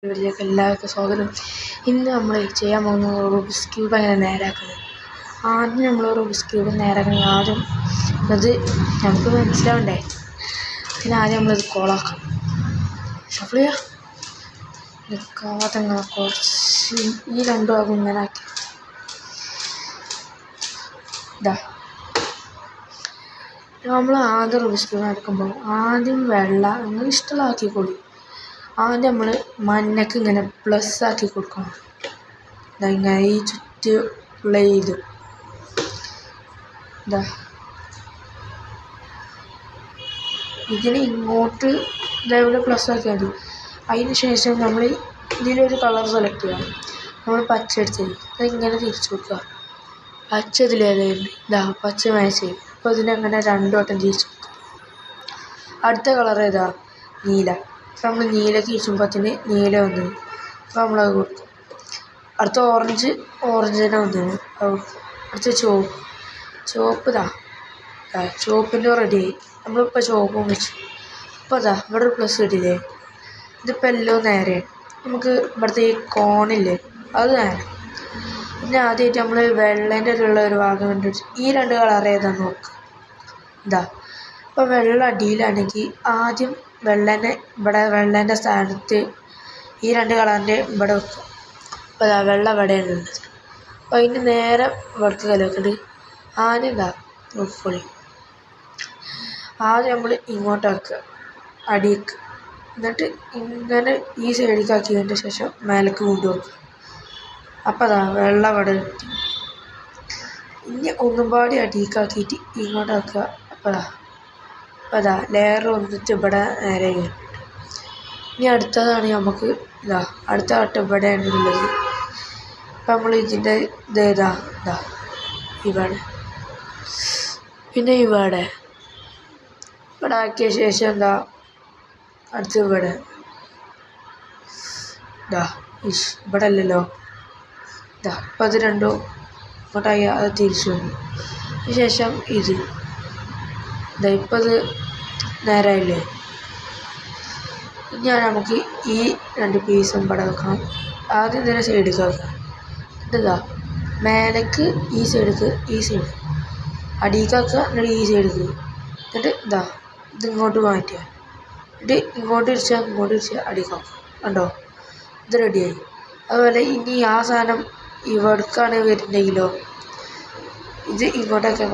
വീഡിയോയിലേക്ക് എല്ലാവർക്കും സ്വാഗതം. ഇന്ന് നമ്മൾ ചെയ്യാൻ പോകുന്നത് റൂബിക്സ് ക്യൂബ് അങ്ങനെ നേരാക്കുന്നത്. ആദ്യം നമ്മൾ റൂബിക്സ് ക്യൂബ് നേരാക്കണമെങ്കിൽ ആദ്യം അത് നമുക്ക് മനസ്സിലാവണ്ടേ. ആദ്യം നമ്മളിത് കോളാക്കാം. ഷഫിൾ ചെയ്യാം. നിൽക്കാതെ കുറച്ച് ഈ രണ്ടു ഭാഗം ഇങ്ങനെ ആക്കി ഇതാ. നമ്മൾ ആദ്യം റൂബിക്സ് ക്യൂബ് എടുക്കുമ്പോൾ ആദ്യം വെള്ള നിങ്ങൾ ഇഷ്ടമുള്ള ആക്കിക്കൊള്ളി. ആദ്യം നമ്മൾ മഞ്ഞക്ക് ഇങ്ങനെ പ്ലസ് ആക്കി കൊടുക്കണം. ഇങ്ങനെ ഈ ചുറ്റുള്ള ഇത് ഇതാ. ഇതിന് ഇങ്ങോട്ട് ഇതേപോലെ പ്ലസ് ആക്കിയാൽ മതി. അതിന് ശേഷം നമ്മൾ ഇതിലൊരു കളർ സെലക്ട് ചെയ്യാം. നമ്മൾ പച്ച എടുത്തത് അതിങ്ങനെ തിരിച്ചു കൊടുക്കുക. പച്ച ഇതിലേതായിരുന്നു ഇതാ, പച്ച മാച്ച് ചെയ്യും. അപ്പോൾ ഇതിനങ്ങനെ രണ്ടു വട്ടം തിരിച്ചു കൊടുക്കുക. അടുത്ത കളർ ഏതാ? നീല. അപ്പോൾ നമ്മൾ നീല തിരിച്ചുമ്പോഴത്തേന് നീല വന്നു. അപ്പോൾ നമ്മളത് കൊടുക്കും. അടുത്ത ഓറഞ്ചിനെ വന്നു അത് കൊടുക്കും. അടുത്ത ചുവപ്പ് ഇതാ. ചുവപ്പിൻ്റെ റെഡിയായി. നമ്മളിപ്പോൾ ചുവപ്പും വെച്ചു. അപ്പോൾ അതാ ഇവിടെ ഒരു പ്ലസ് കിട്ടിയില്ലേ. ഇതിപ്പോൾ എല്ലാം നേരെയാണ്. നമുക്ക് ഇവിടുത്തെ ഈ കോണില്ലേ അത് നേരെ. പിന്നെ ആദ്യമായിട്ട് നമ്മൾ വെള്ളേൻ്റെ ഉള്ള ഒരു ഭാഗം കണ്ടിട്ട് ഈ രണ്ട് കളർ ഏതാന്ന് നോക്കുക. ഇതാ. ഇപ്പോൾ വെള്ള അടിയിലാണെങ്കിൽ ആദ്യം വെള്ളേൻ്റെ സ്ഥാനത്ത് ഈ രണ്ട് കളറിൻ്റെ ഇവിടെ വെക്കും. അപ്പോൾ അതാ വെള്ള ഇവിടെയാണ് ഉള്ളത്. അപ്പോൾ അതിന് നേരെ ഇവിടേക്ക് കലക്കുന്നുണ്ട്. ആദ്യം ഇതാ നോക്കിക്കോളി. ആദ്യം നമ്മൾ ഇങ്ങോട്ടാക്കുക അടിയിലേക്ക്. എന്നിട്ട് ഇങ്ങനെ ഈ സൈഡിലേക്ക് ആക്കിയതിൻ്റെ ശേഷം മേലേക്ക് കൊണ്ടുവെക്കുക. അപ്പോൾ അതാ വെള്ള ഇവിടെ കിട്ടി. ഇനി ഒന്നും പാടി അടിയിലേക്കാക്കിയിട്ട് ഇങ്ങോട്ടാക്കുക. അപ്പോൾ അതാ ലെയർ വന്നിട്ട് ഇവിടെ നേരെ കയറിയിട്ട്. ഇനി അടുത്തതാണ് നമുക്ക് ഇതാ അടുത്ത വട്ടം ഇവിടെയാണ് ഉള്ളത്. അപ്പം നമ്മൾ ഇതിൻ്റെ ഇതാ ഇവിടെ പിന്നെ ഇവിടെ ആക്കിയ ശേഷം എന്താ അടുത്ത് ഇവിടെ ഇവിടെ അല്ലല്ലോ. അപ്പം അത് രണ്ടും ഇങ്ങോട്ടായി അത് തിരിച്ചു വന്നു. അതിന് ശേഷം ഇത് ഇപ്പം അത് നേരായില്ലേ. ഇനി നമുക്ക് ഈ രണ്ട് പീസും ഇവിടെ വെക്കണം. ആദ്യം ഇതിനെ സൈഡിലേക്ക് വെക്കുക. എന്നിട്ട് മേലേക്ക് ഈ സൈഡിലേക്ക് അടിയിലേക്കാക്കുക. എന്നിട്ട് ഈ സൈഡിലേക്ക് എന്നിട്ട് ഇതിങ്ങോട്ട് മാറ്റുക. എന്നിട്ട് ഇങ്ങോട്ട് തിരിച്ചാൽ അടിയിലേക്കാക്കുക. കണ്ടോ, ഇത് റെഡിയായി. അതുപോലെ ഇനി ആ സാധനം ഇവിടേക്കാണ് വരുന്നെങ്കിലോ ഇത് ഇങ്ങോട്ടൊക്കെ